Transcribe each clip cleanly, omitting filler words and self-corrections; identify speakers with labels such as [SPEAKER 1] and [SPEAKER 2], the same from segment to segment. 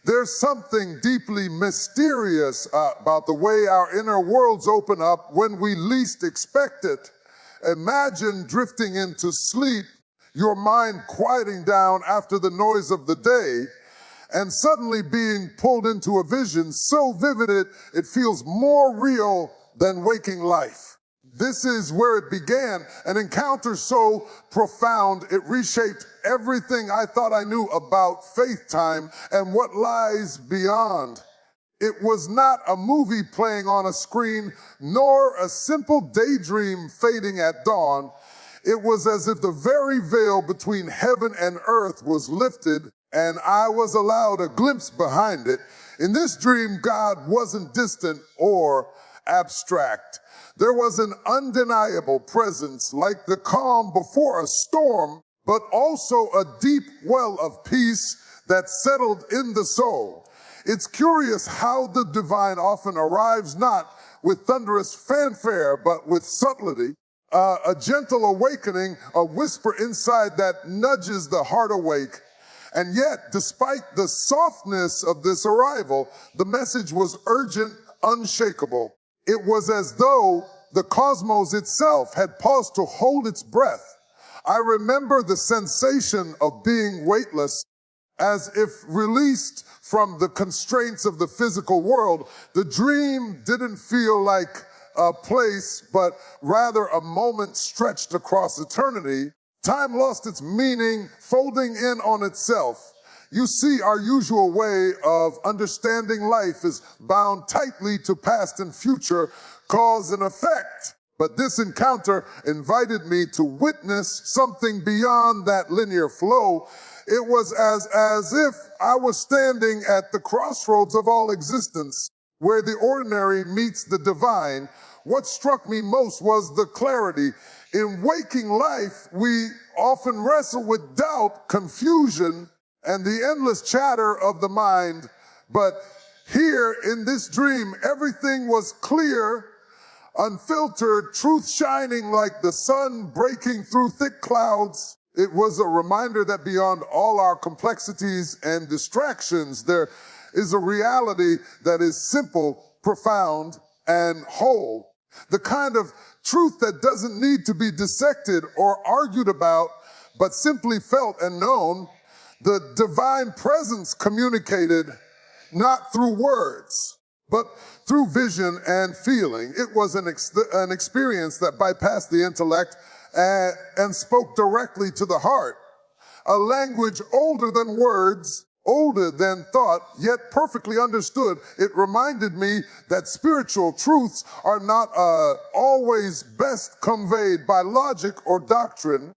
[SPEAKER 1] There's something deeply mysterious about the way our inner worlds open up when we least expect it. Imagine drifting into sleep, your mind quieting down after the noise of the day, and suddenly being pulled into a vision so vivid it feels more real than waking life. This is where it began, an encounter so profound it reshaped everything I thought I knew about faith time and what lies beyond. It was not a movie playing on a screen, nor a simple daydream fading at dawn. It was as if the very veil between heaven and earth was lifted, and I was allowed a glimpse behind it. In this dream, God wasn't distant or abstract. There was an undeniable presence, like the calm before a storm, but also a deep well of peace that settled in the soul. It's curious how the divine often arrives not with thunderous fanfare, but with subtlety, a gentle awakening, a whisper inside that nudges the heart awake. And yet, despite the softness of this arrival, the message was urgent, unshakable. It was as though the cosmos itself had paused to hold its breath. I remember the sensation of being weightless, as if released from the constraints of the physical world. The dream didn't feel like a place, but rather a moment stretched across eternity. Time lost its meaning, folding in on itself. You see, our usual way of understanding life is bound tightly to past and future, cause and effect. But this encounter invited me to witness something beyond that linear flow. It was as if I was standing at the crossroads of all existence, where the ordinary meets the divine. What struck me most was the clarity. In waking life, we often wrestle with doubt, confusion, and the endless chatter of the mind. But here in this dream, everything was clear, unfiltered, truth shining like the sun breaking through thick clouds. It was a reminder that beyond all our complexities and distractions, there is a reality that is simple, profound, and whole. The kind of truth that doesn't need to be dissected or argued about, but simply felt and known. The divine presence communicated not through words, but through vision and feeling. It was an experience that bypassed the intellect and spoke directly to the heart. A language older than words, older than thought, yet perfectly understood. It reminded me that spiritual truths are not always best conveyed by logic or doctrine,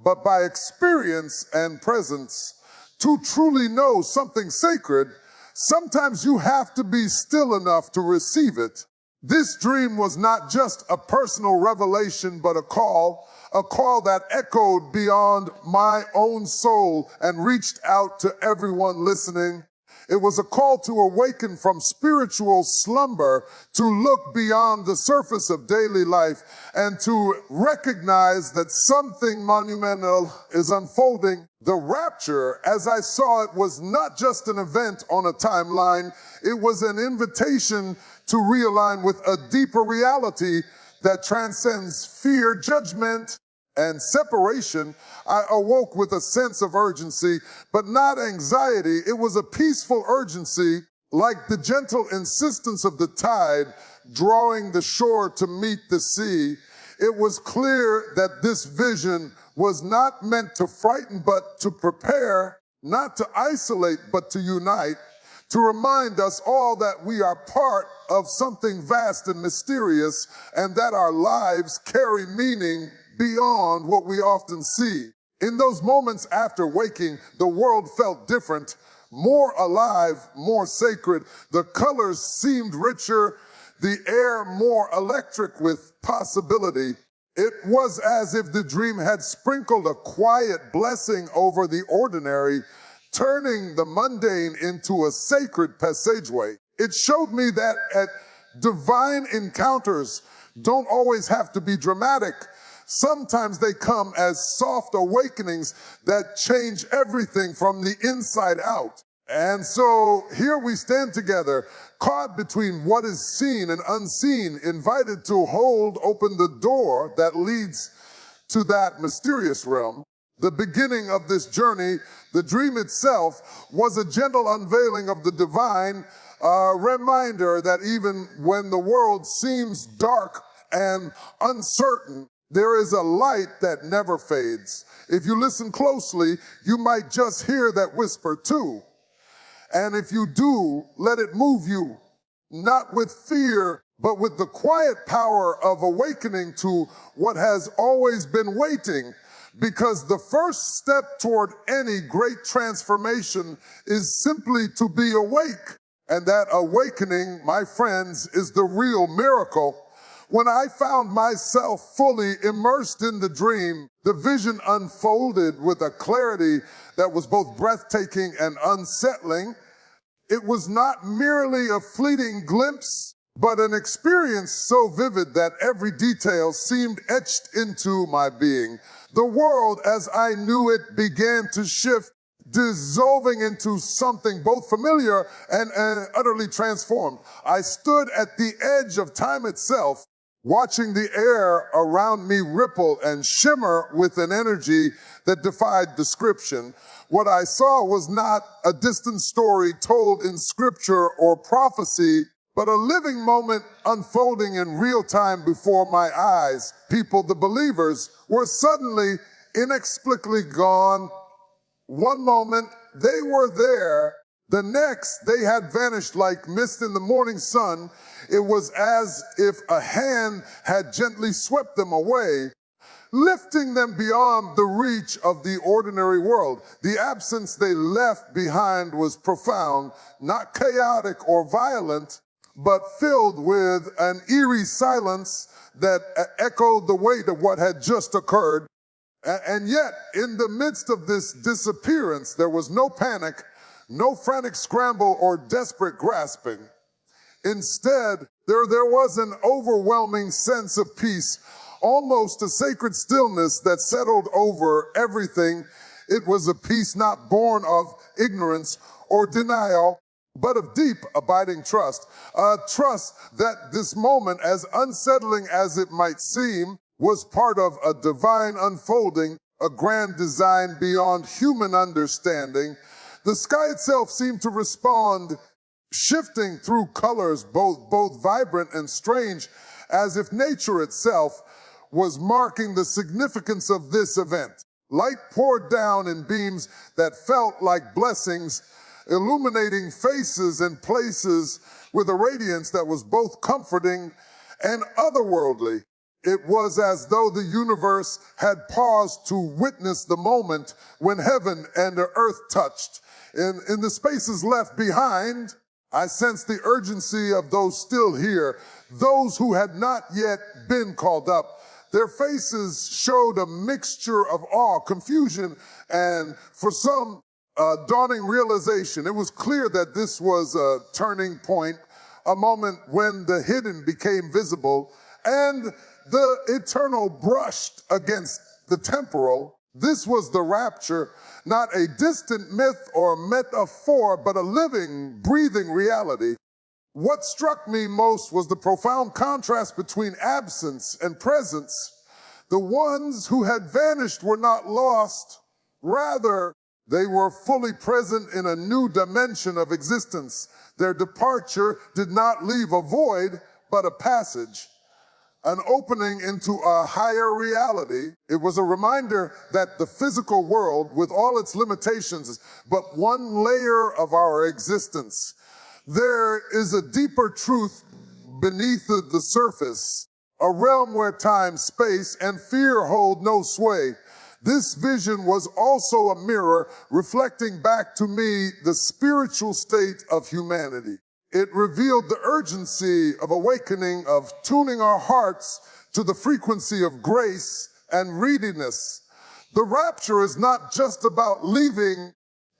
[SPEAKER 1] but by experience and presence. To truly know something sacred, sometimes you have to be still enough to receive it. This dream was not just a personal revelation, but a call that echoed beyond my own soul and reached out to everyone listening. It was a call to awaken from spiritual slumber, to look beyond the surface of daily life, and to recognize that something monumental is unfolding. The rapture, as I saw it, was not just an event on a timeline. It was an invitation to realign with a deeper reality that transcends fear, judgment, and separation. I awoke with a sense of urgency, but not anxiety. It was a peaceful urgency, like the gentle insistence of the tide drawing the shore to meet the sea. It was clear that this vision was not meant to frighten, but to prepare, not to isolate, but to unite, to remind us all that we are part of something vast and mysterious, and that our lives carry meaning beyond what we often see. In those moments after waking, the world felt different, more alive, more sacred. The colors seemed richer, the air more electric with possibility. It was as if the dream had sprinkled a quiet blessing over the ordinary, turning the mundane into a sacred passageway. It showed me that divine encounters don't always have to be dramatic. Sometimes they come as soft awakenings that change everything from the inside out. And so here we stand together, caught between what is seen and unseen, invited to hold open the door that leads to that mysterious realm. The beginning of this journey, the dream itself, was a gentle unveiling of the divine, a reminder that even when the world seems dark and uncertain, there is a light that never fades. If you listen closely, you might just hear that whisper too. And if you do, let it move you, not with fear, but with the quiet power of awakening to what has always been waiting. Because the first step toward any great transformation is simply to be awake. And that awakening, my friends, is the real miracle. When I found myself fully immersed in the dream, the vision unfolded with a clarity that was both breathtaking and unsettling. It was not merely a fleeting glimpse, but an experience so vivid that every detail seemed etched into my being. The world, as I knew it, began to shift, dissolving into something both familiar and utterly transformed. I stood at the edge of time itself, watching the air around me ripple and shimmer with an energy that defied description. What I saw was not a distant story told in scripture or prophecy, but a living moment unfolding in real time before my eyes. People, the believers, were suddenly inexplicably gone. One moment, they were there. The next, they had vanished like mist in the morning sun. It was as if a hand had gently swept them away, lifting them beyond the reach of the ordinary world. The absence they left behind was profound, not chaotic or violent, but filled with an eerie silence that echoed the weight of what had just occurred. And yet, in the midst of this disappearance, there was no panic, no frantic scramble or desperate grasping. Instead, there was an overwhelming sense of peace, almost a sacred stillness that settled over everything. It was a peace not born of ignorance or denial, but of deep, abiding trust. A trust that this moment, as unsettling as it might seem, was part of a divine unfolding, a grand design beyond human understanding. The sky itself seemed to respond, shifting through colors, both vibrant and strange, as if nature itself was marking the significance of this event. Light poured down in beams that felt like blessings, illuminating faces and places with a radiance that was both comforting and otherworldly. It was as though the universe had paused to witness the moment when heaven and the earth touched. In the spaces left behind, I sensed the urgency of those still here, those who had not yet been called up. Their faces showed a mixture of awe, confusion, and for some, dawning realization. It was clear that this was a turning point, a moment when the hidden became visible and the eternal brushed against the temporal. This was the rapture, not a distant myth or metaphor, but a living, breathing reality. What struck me most was the profound contrast between absence and presence. The ones who had vanished were not lost. Rather, they were fully present in a new dimension of existence. Their departure did not leave a void, but a passage, an opening into a higher reality. It was a reminder that the physical world, with all its limitations, is but one layer of our existence. There is a deeper truth beneath the surface, a realm where time, space, and fear hold no sway. This vision was also a mirror reflecting back to me the spiritual state of humanity. It revealed the urgency of awakening, of tuning our hearts to the frequency of grace and readiness. The rapture is not just about leaving,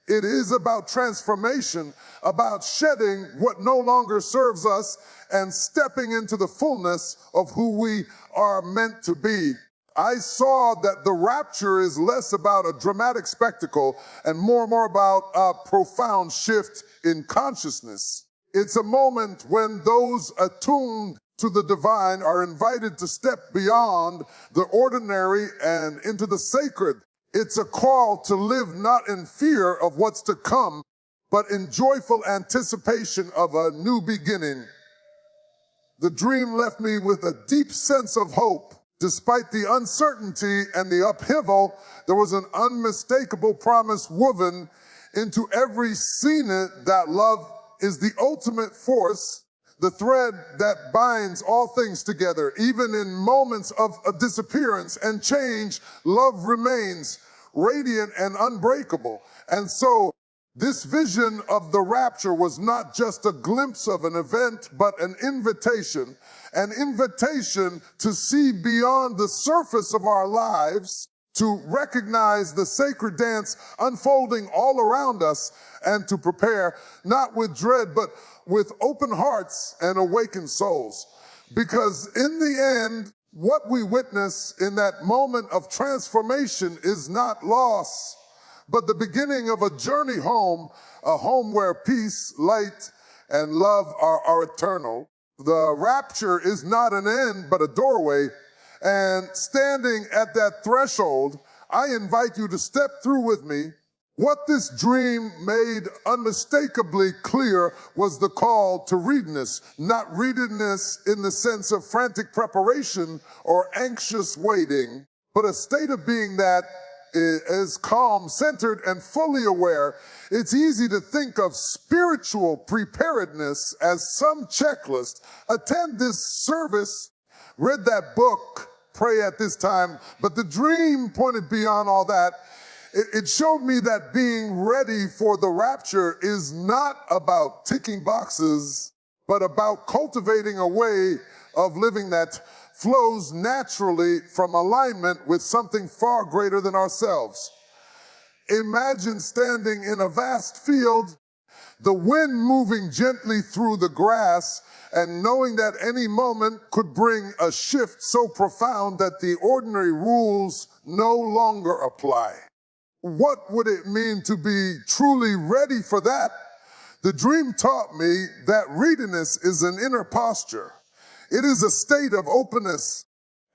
[SPEAKER 1] it is about transformation, about shedding what no longer serves us and stepping into the fullness of who we are meant to be. I saw that the rapture is less about a dramatic spectacle and more about a profound shift in consciousness. It's a moment when those attuned to the divine are invited to step beyond the ordinary and into the sacred. It's a call to live not in fear of what's to come, but in joyful anticipation of a new beginning. The dream left me with a deep sense of hope. Despite the uncertainty and the upheaval, there was an unmistakable promise woven into every scene that love is the ultimate force, the thread that binds all things together. Even in moments of a disappearance and change, love remains radiant and unbreakable. And so this vision of the rapture was not just a glimpse of an event, but an invitation to see beyond the surface of our lives, to recognize the sacred dance unfolding all around us, and to prepare, not with dread, but with open hearts and awakened souls. Because in the end, what we witness in that moment of transformation is not loss, but the beginning of a journey home, a home where peace, light, and love are eternal. The rapture is not an end, but a doorway. And standing at that threshold, I invite you to step through with me. What this dream made unmistakably clear was the call to readiness, not readiness in the sense of frantic preparation or anxious waiting, but a state of being that is calm, centered, and fully aware. It's easy to think of spiritual preparedness as some checklist. Attend this service, read that book, pray at this time, but the dream pointed beyond all that. It showed me that being ready for the rapture is not about ticking boxes, but about cultivating a way of living that flows naturally from alignment with something far greater than ourselves. Imagine standing in a vast field, the wind moving gently through the grass, and knowing that any moment could bring a shift so profound that the ordinary rules no longer apply. What would it mean to be truly ready for that? The dream taught me that readiness is an inner posture. It is a state of openness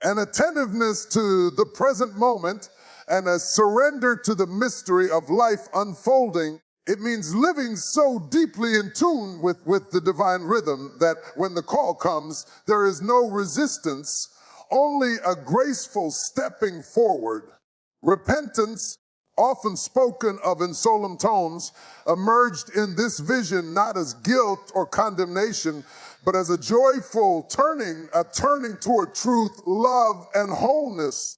[SPEAKER 1] and attentiveness to the present moment and a surrender to the mystery of life unfolding. It means living so deeply in tune with the divine rhythm that when the call comes, there is no resistance, only a graceful stepping forward. Repentance, often spoken of in solemn tones, emerged in this vision not as guilt or condemnation, but as a joyful turning toward truth, love, and wholeness.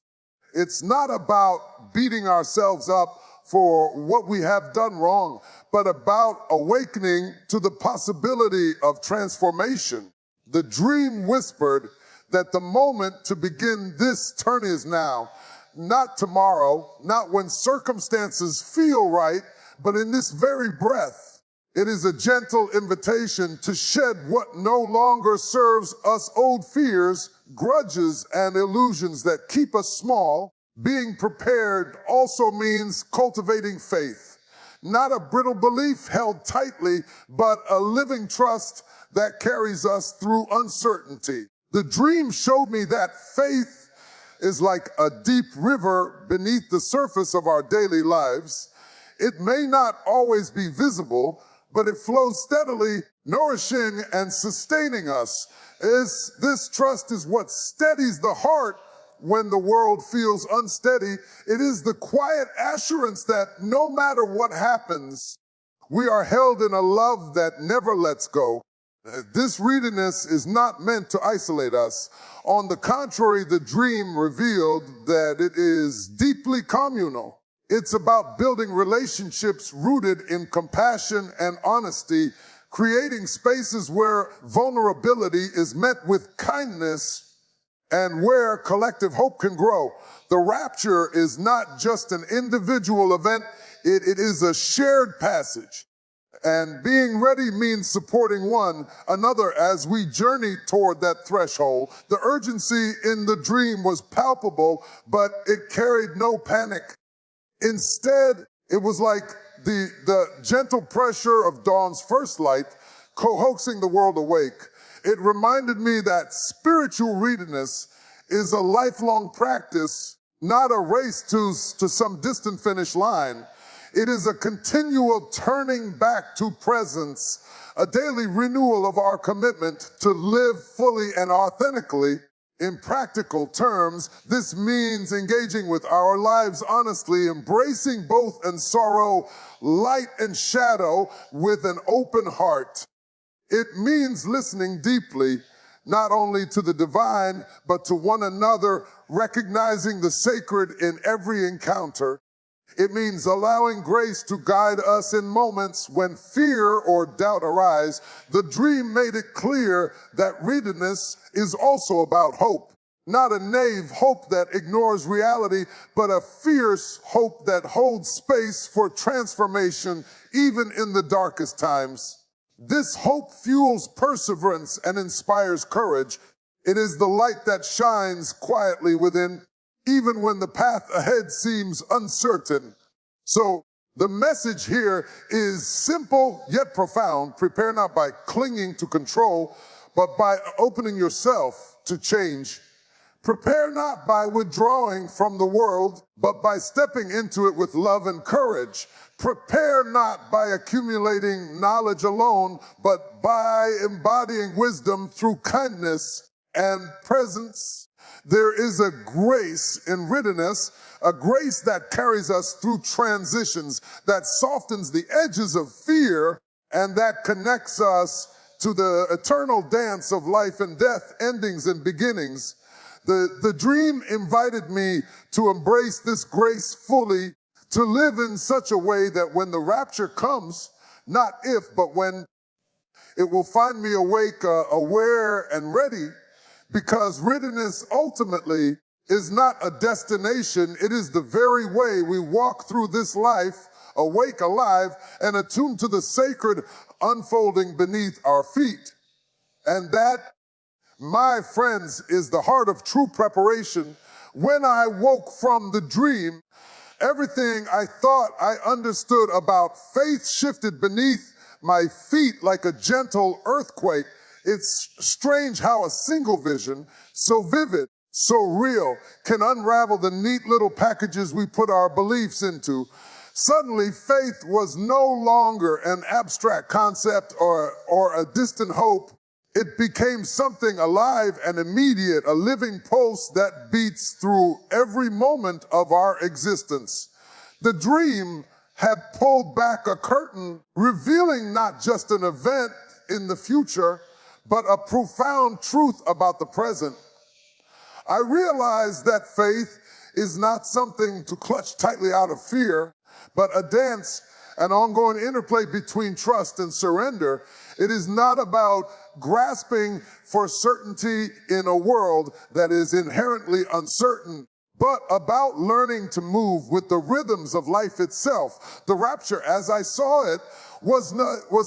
[SPEAKER 1] It's not about beating ourselves up for what we have done wrong, but about awakening to the possibility of transformation. The dream whispered that the moment to begin this turn is now, not tomorrow, not when circumstances feel right, but in this very breath. It is a gentle invitation to shed what no longer serves us, old fears, grudges, and illusions that keep us small. Being prepared also means cultivating faith, not a brittle belief held tightly, but a living trust that carries us through uncertainty. The dream showed me that faith is like a deep river beneath the surface of our daily lives. It may not always be visible, but it flows steadily, nourishing and sustaining us. This trust is what steadies the heart when the world feels unsteady. It is the quiet assurance that no matter what happens, we are held in a love that never lets go. This readiness is not meant to isolate us. On the contrary, the dream revealed that it is deeply communal. It's about building relationships rooted in compassion and honesty, creating spaces where vulnerability is met with kindness and where collective hope can grow. The rapture is not just an individual event, it is a shared passage. And being ready means supporting one another as we journey toward that threshold. The urgency in the dream was palpable, but it carried no panic. Instead, it was like the gentle pressure of dawn's first light coaxing the world awake. It reminded me that spiritual readiness is a lifelong practice, not a race to some distant finish line. It is a continual turning back to presence, a daily renewal of our commitment to live fully and authentically. In practical terms, this means engaging with our lives honestly, embracing both in sorrow, light and shadow with an open heart. It means listening deeply, not only to the divine, but to one another, recognizing the sacred in every encounter. It means allowing grace to guide us in moments when fear or doubt arise. The dream made it clear that readiness is also about hope. Not a naive hope that ignores reality, but a fierce hope that holds space for transformation even in the darkest times. This hope fuels perseverance and inspires courage. It is the light that shines quietly within, even when the path ahead seems uncertain. So the message here is simple yet profound. Prepare not by clinging to control, but by opening yourself to change. Prepare not by withdrawing from the world, but by stepping into it with love and courage. Prepare not by accumulating knowledge alone, but by embodying wisdom through kindness and presence. There is a grace in readiness, a grace that carries us through transitions, that softens the edges of fear, and that connects us to the eternal dance of life and death, endings and beginnings. The dream invited me to embrace this grace fully, to live in such a way that when the rapture comes, not if, but when, it will find me awake, aware, and ready, because readiness ultimately is not a destination. It is the very way we walk through this life, awake, alive, and attuned to the sacred unfolding beneath our feet. And that, my friends, is the heart of true preparation. When I woke from the dream, everything I thought I understood about faith shifted beneath my feet like a gentle earthquake. It's strange how a single vision, so vivid, so real, can unravel the neat little packages we put our beliefs into. Suddenly, faith was no longer an abstract concept or a distant hope. It became something alive and immediate, a living pulse that beats through every moment of our existence. The dream had pulled back a curtain, revealing not just an event in the future, but a profound truth about the present. I realized that faith is not something to clutch tightly out of fear, but a dance, an ongoing interplay between trust and surrender. It is not about grasping for certainty in a world that is inherently uncertain, but about learning to move with the rhythms of life itself. The rapture, as I saw it, was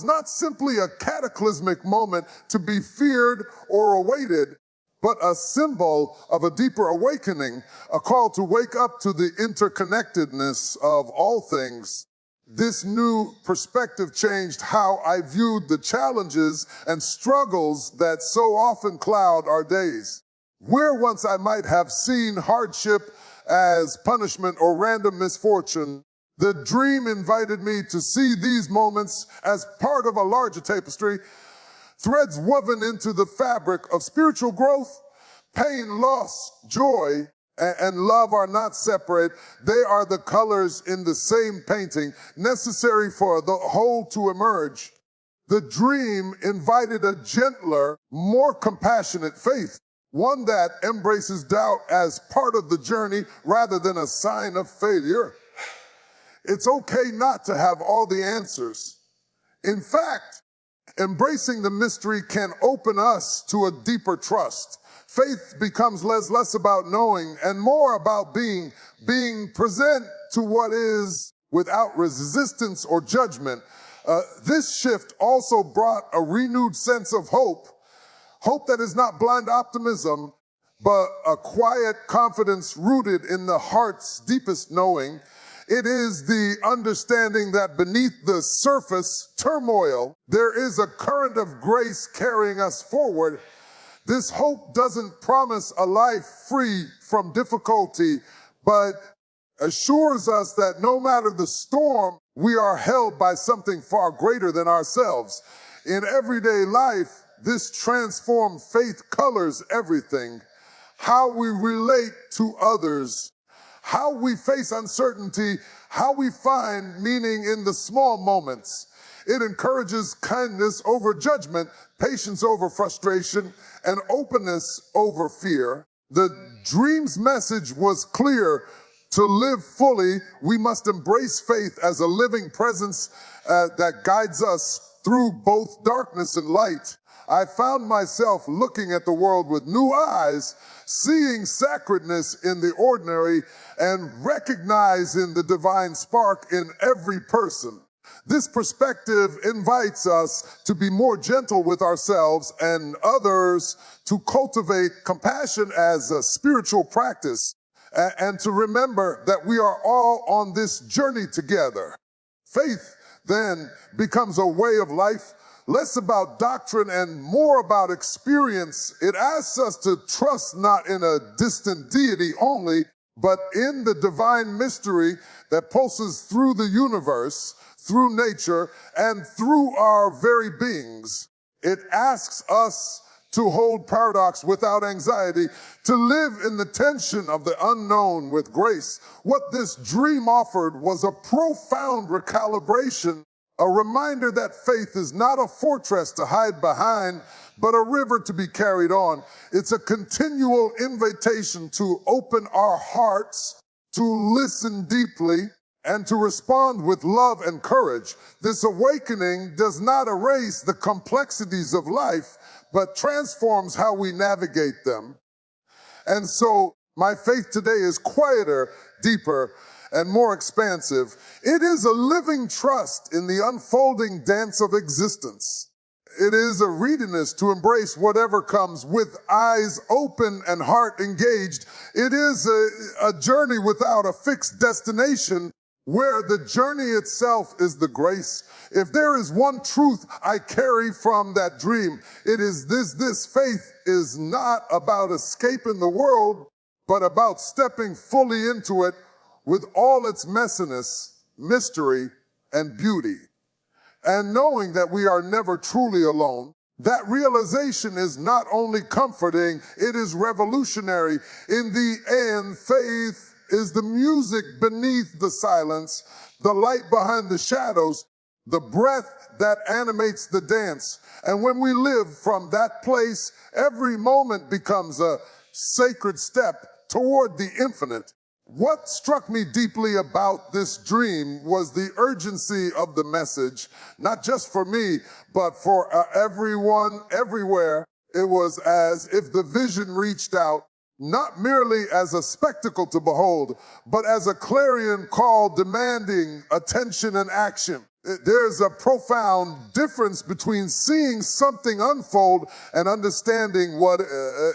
[SPEAKER 1] not simply a cataclysmic moment to be feared or awaited, but a symbol of a deeper awakening, a call to wake up to the interconnectedness of all things. This new perspective changed how I viewed the challenges and struggles that so often cloud our days. Where once I might have seen hardship as punishment or random misfortune, the dream invited me to see these moments as part of a larger tapestry, threads woven into the fabric of spiritual growth. Pain, loss, joy, and love are not separate. They are the colors in the same painting, necessary for the whole to emerge. The dream invited a gentler, more compassionate faith, one that embraces doubt as part of the journey rather than a sign of failure. It's okay not to have all the answers. In fact, embracing the mystery can open us to a deeper trust. Faith becomes less about knowing and more about being present to what is without resistance or judgment. This shift also brought a renewed sense of hope, hope that is not blind optimism, but a quiet confidence rooted in the heart's deepest knowing. It is the understanding that beneath the surface turmoil, there is a current of grace carrying us forward. This hope doesn't promise a life free from difficulty, but assures us that no matter the storm, we are held by something far greater than ourselves. In everyday life, this transformed faith colors everything. How we relate to others, how we face uncertainty, how we find meaning in the small moments. It encourages kindness over judgment, patience over frustration, and openness over fear. The dream's message was clear. To live fully, we must embrace faith as a living presence that guides us through both darkness and light. I found myself looking at the world with new eyes, seeing sacredness in the ordinary and recognizing the divine spark in every person. This perspective invites us to be more gentle with ourselves and others, to cultivate compassion as a spiritual practice, and to remember that we are all on this journey together. Faith then becomes a way of life, less about doctrine and more about experience. It asks us to trust not in a distant deity only, but in the divine mystery that pulses through the universe, through nature, and through our very beings. It asks us to hold paradox without anxiety, to live in the tension of the unknown with grace. What this dream offered was a profound recalibration, a reminder that faith is not a fortress to hide behind, but a river to be carried on. It's a continual invitation to open our hearts, to listen deeply, and to respond with love and courage. This awakening does not erase the complexities of life, but transforms how we navigate them. And so my faith today is quieter, deeper, and more expansive. It is a living trust in the unfolding dance of existence. It is a readiness to embrace whatever comes with eyes open and heart engaged. It is a journey without a fixed destination, where the journey itself is the grace. If there is one truth I carry from that dream, it is this faith is not about escaping the world, but about stepping fully into it with all its messiness, mystery, and beauty. And knowing that we are never truly alone, that realization is not only comforting, it is revolutionary. In the end, faith is the music beneath the silence, the light behind the shadows, the breath that animates the dance. And when we live from that place, every moment becomes a sacred step toward the infinite. What struck me deeply about this dream was the urgency of the message, not just for me, but for everyone, everywhere. It was as if the vision reached out, not merely as a spectacle to behold, but as a clarion call demanding attention and action. There's a profound difference between seeing something unfold and understanding what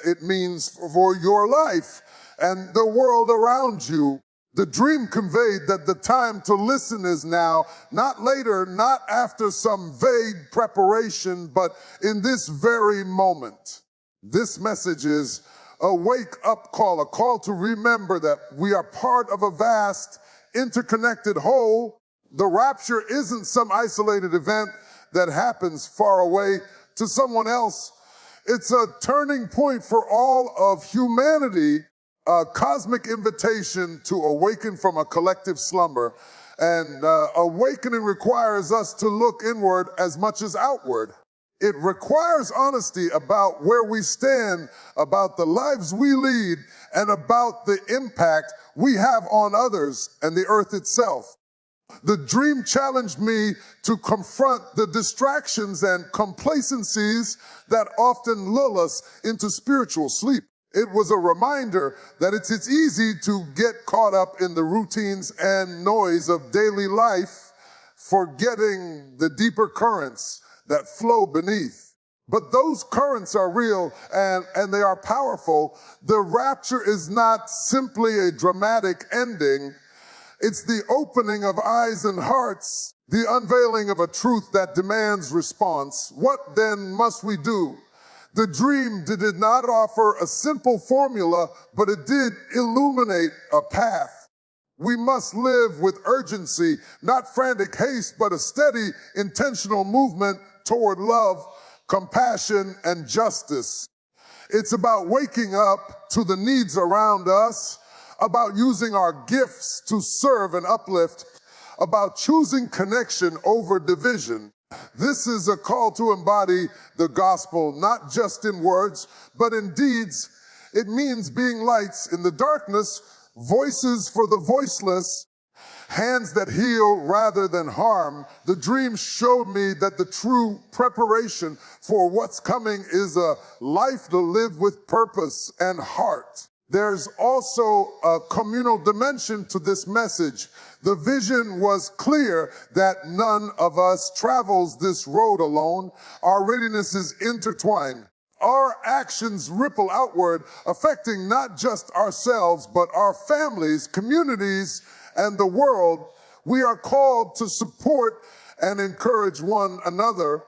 [SPEAKER 1] it means for your life and the world around you. The dream conveyed that the time to listen is now, not later, not after some vague preparation, but in this very moment. This message is a wake-up call, a call to remember that we are part of a vast, interconnected whole. The rapture isn't some isolated event that happens far away to someone else. It's a turning point for all of humanity, a cosmic invitation to awaken from a collective slumber. And awakening requires us to look inward as much as outward. It requires honesty about where we stand, about the lives we lead, and about the impact we have on others and the earth itself. The dream challenged me to confront the distractions and complacencies that often lull us into spiritual sleep. It was a reminder that it's easy to get caught up in the routines and noise of daily life, forgetting the deeper currents that flow beneath. But those currents are real and they are powerful. The rapture is not simply a dramatic ending. It's the opening of eyes and hearts, the unveiling of a truth that demands response. What then must we do? The dream did not offer a simple formula, but it did illuminate a path. We must live with urgency, not frantic haste, but a steady, intentional movement toward love, compassion, and justice. It's about waking up to the needs around us, about using our gifts to serve and uplift, about choosing connection over division. This is a call to embody the gospel, not just in words, but in deeds. It means being lights in the darkness, voices for the voiceless, hands that heal rather than harm. The dream showed me that the true preparation for what's coming is a life to live with purpose and heart. There's also a communal dimension to this message. The vision was clear that none of us travels this road alone. Our readiness is intertwined. Our actions ripple outward, affecting not just ourselves, but our families, communities, and the world. We are called to support and encourage one another,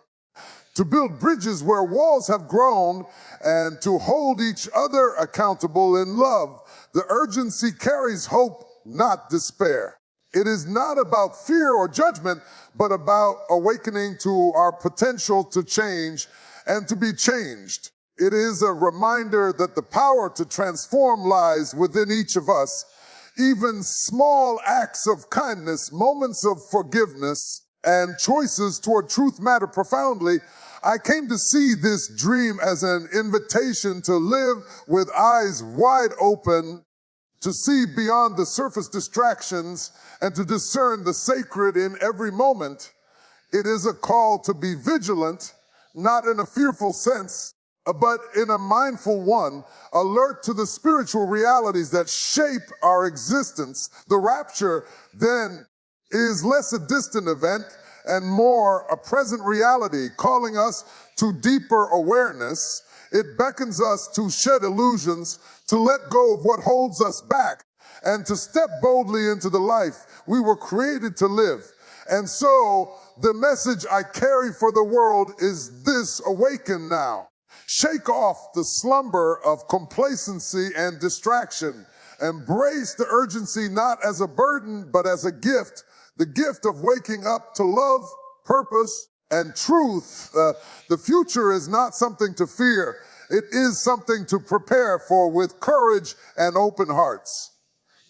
[SPEAKER 1] to build bridges where walls have grown, and to hold each other accountable in love. The urgency carries hope, not despair. It is not about fear or judgment, but about awakening to our potential to change and to be changed. It is a reminder that the power to transform lies within each of us. Even small acts of kindness, moments of forgiveness, and choices toward truth matter profoundly. I came to see this dream as an invitation to live with eyes wide open, to see beyond the surface distractions, and to discern the sacred in every moment. It is a call to be vigilant, not in a fearful sense, but in a mindful one, alert to the spiritual realities that shape our existence. The rapture, then, is less a distant event and more a present reality, calling us to deeper awareness. It beckons us to shed illusions, to let go of what holds us back, and to step boldly into the life we were created to live. And so, the message I carry for the world is this: awaken now. Shake off the slumber of complacency and distraction. Embrace the urgency not as a burden, but as a gift. The gift of waking up to love, purpose, and truth. The future is not something to fear. It is something to prepare for with courage and open hearts.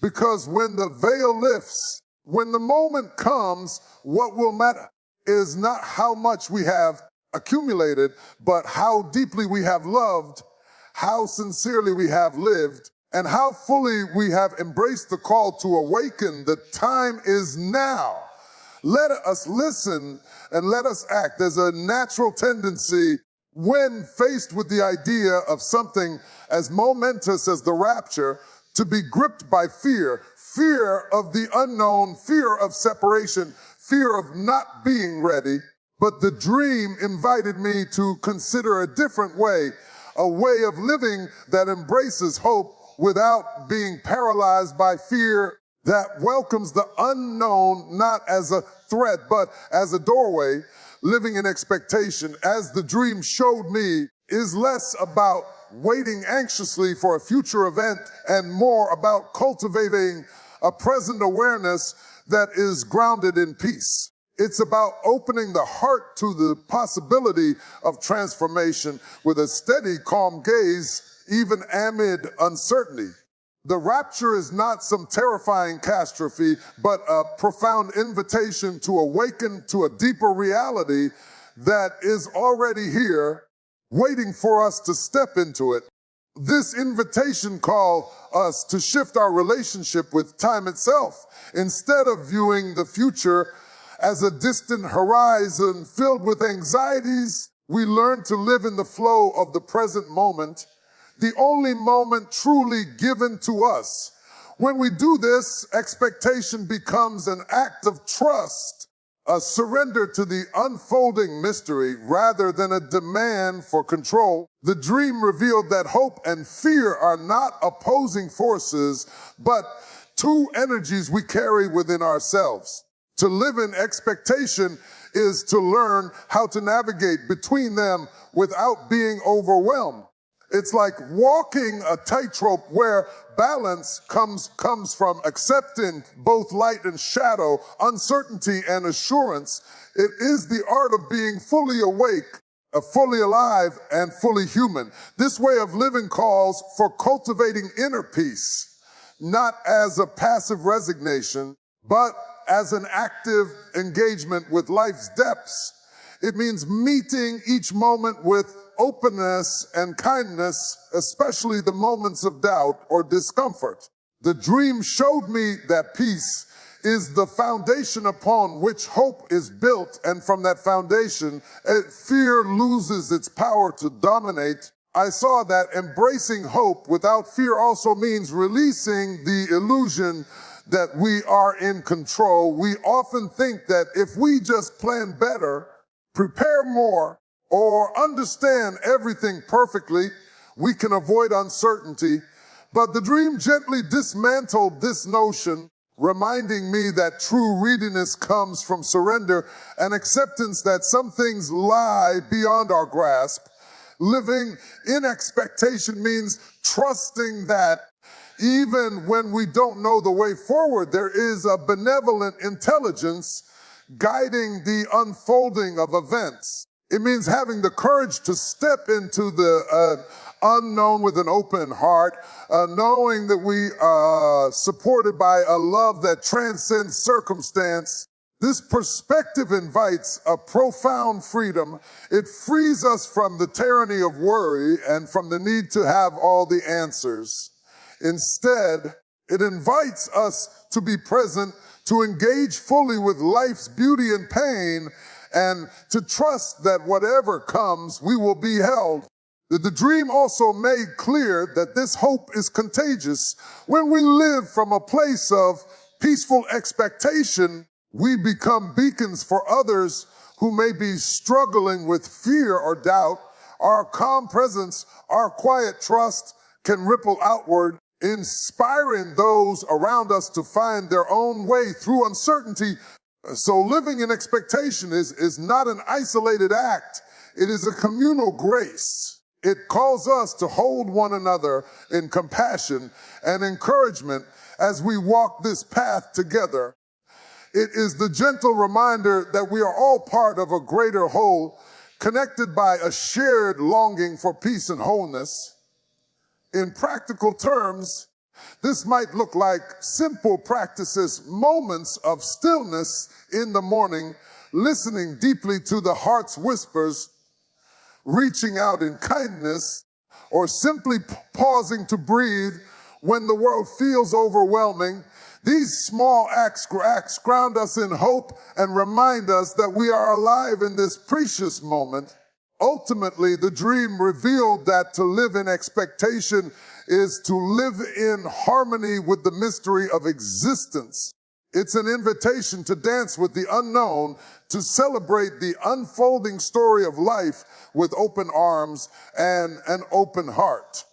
[SPEAKER 1] Because when the veil lifts, when the moment comes, what will matter is not how much we have accumulated, but how deeply we have loved, how sincerely we have lived, and how fully we have embraced the call to awaken. The time is now. Let us listen and let us act. There's a natural tendency when faced with the idea of something as momentous as the rapture to be gripped by fear, fear of the unknown, fear of separation, fear of not being ready. But the dream invited me to consider a different way, a way of living that embraces hope without being paralyzed by fear, that welcomes the unknown not as a threat, but as a doorway, living in expectation. As the dream showed me, is less about waiting anxiously for a future event and more about cultivating a present awareness that is grounded in peace. It's about opening the heart to the possibility of transformation with a steady, calm gaze, even amid uncertainty. The rapture is not some terrifying catastrophe, but a profound invitation to awaken to a deeper reality that is already here, waiting for us to step into it. This invitation calls us to shift our relationship with time itself. Instead of viewing the future as a distant horizon filled with anxieties, we learn to live in the flow of the present moment, the only moment truly given to us. When we do this, expectation becomes an act of trust, a surrender to the unfolding mystery rather than a demand for control. The dream revealed that hope and fear are not opposing forces, but two energies we carry within ourselves. To live in expectation is to learn how to navigate between them without being overwhelmed. It's like walking a tightrope where balance comes from accepting both light and shadow, uncertainty and assurance. It is the art of being fully awake, fully alive, and fully human. This way of living calls for cultivating inner peace, not as a passive resignation, but as an active engagement with life's depths. It means meeting each moment with openness and kindness, especially the moments of doubt or discomfort. The dream showed me that peace is the foundation upon which hope is built, and from that foundation, fear loses its power to dominate. I saw that embracing hope without fear also means releasing the illusion that we are in control. We often think that if we just plan better, prepare more, or understand everything perfectly, we can avoid uncertainty. But the dream gently dismantled this notion, reminding me that true readiness comes from surrender and acceptance that some things lie beyond our grasp. Living in expectation means trusting that even when we don't know the way forward, there is a benevolent intelligence guiding the unfolding of events. It means having the courage to step into the unknown with an open heart, knowing that we are supported by a love that transcends circumstance. This perspective invites a profound freedom. It frees us from the tyranny of worry and from the need to have all the answers. Instead, it invites us to be present, to engage fully with life's beauty and pain, and to trust that whatever comes, we will be held. The dream also made clear that this hope is contagious. When we live from a place of peaceful expectation, we become beacons for others who may be struggling with fear or doubt. Our calm presence, our quiet trust can ripple outward, inspiring those around us to find their own way through uncertainty. So living in expectation is not an isolated act. It is a communal grace. It calls us to hold one another in compassion and encouragement as we walk this path together. It is the gentle reminder that we are all part of a greater whole, connected by a shared longing for peace and wholeness. In practical terms, this might look like simple practices, moments of stillness in the morning, listening deeply to the heart's whispers, reaching out in kindness, or simply pausing to breathe when the world feels overwhelming. These small acts ground us in hope and remind us that we are alive in this precious moment. Ultimately, the dream revealed that to live in expectation is to live in harmony with the mystery of existence. It's an invitation to dance with the unknown, to celebrate the unfolding story of life with open arms and an open heart.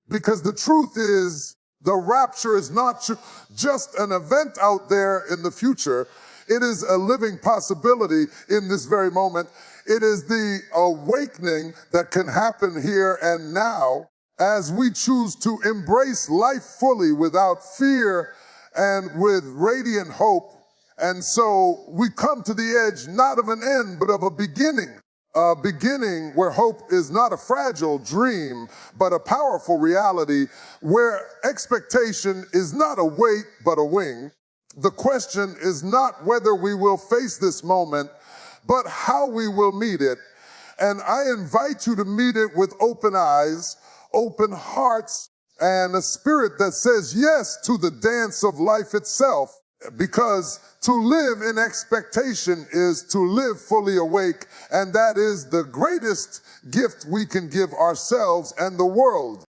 [SPEAKER 1] Because the truth is, the rapture is not just an event out there in the future. It is a living possibility in this very moment. It is the awakening that can happen here and now as we choose to embrace life fully without fear and with radiant hope. And so we come to the edge not of an end, but of a beginning where hope is not a fragile dream, but a powerful reality, where expectation is not a weight, but a wing. The question is not whether we will face this moment, but how we will meet it. And I invite you to meet it with open eyes, open hearts, and a spirit that says yes to the dance of life itself. Because to live in expectation is to live fully awake, and that is the greatest gift we can give ourselves and the world.